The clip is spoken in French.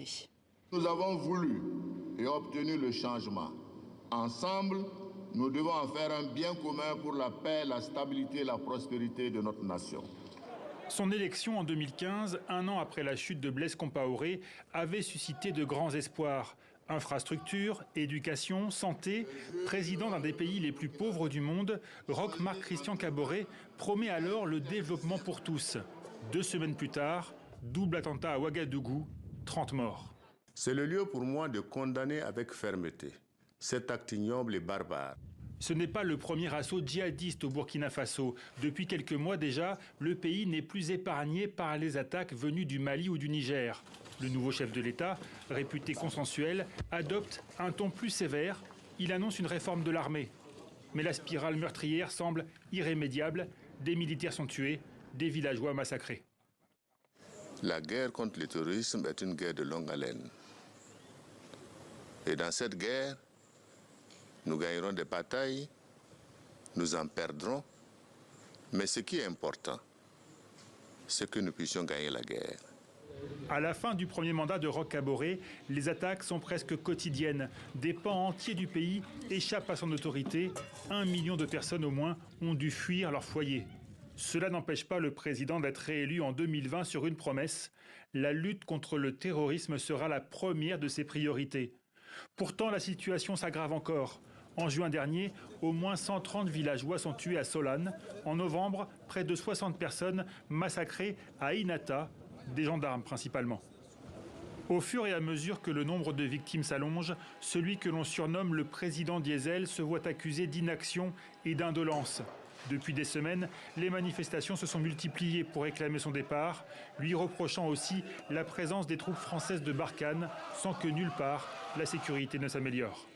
Kaboré. Nous avons voulu et obtenu le changement. Ensemble, nous devons en faire un bien commun pour la paix, la stabilité et la prospérité de notre nation. Son élection en 2015, un an après la chute de Blaise Compaoré, avait suscité de grands espoirs. Infrastructures, éducation, santé, président d'un des pays les plus pauvres du monde, Roch Marc Christian Kaboré promet alors le développement pour tous. 2 semaines plus tard, double attentat à Ouagadougou, 30 morts. C'est le lieu pour moi de condamner avec fermeté cet acte ignoble et barbare. Ce n'est pas le premier assaut djihadiste au Burkina Faso. Depuis quelques mois déjà, le pays n'est plus épargné par les attaques venues du Mali ou du Niger. Le nouveau chef de l'État, réputé consensuel, adopte un ton plus sévère. Il annonce une réforme de l'armée. Mais la spirale meurtrière semble irrémédiable. Des militaires sont tués, des villageois massacrés. La guerre contre le terrorisme est une guerre de longue haleine. Et dans cette guerre, nous gagnerons des batailles, nous en perdrons, mais ce qui est important, c'est que nous puissions gagner la guerre. À la fin du premier mandat de Roch Kaboré, les attaques sont presque quotidiennes. Des pans entiers du pays échappent à son autorité. 1 million de personnes au moins ont dû fuir leur foyer. Cela n'empêche pas le président d'être réélu en 2020 sur une promesse. La lutte contre le terrorisme sera la première de ses priorités. Pourtant, la situation s'aggrave encore. En juin dernier, au moins 130 villageois sont tués à Solane. En novembre, près de 60 personnes massacrées à Inata, des gendarmes principalement. Au fur et à mesure que le nombre de victimes s'allonge, celui que l'on surnomme le président Diesel se voit accusé d'inaction et d'indolence. Depuis des semaines, les manifestations se sont multipliées pour réclamer son départ, lui reprochant aussi la présence des troupes françaises de Barkhane, sans que nulle part la sécurité ne s'améliore.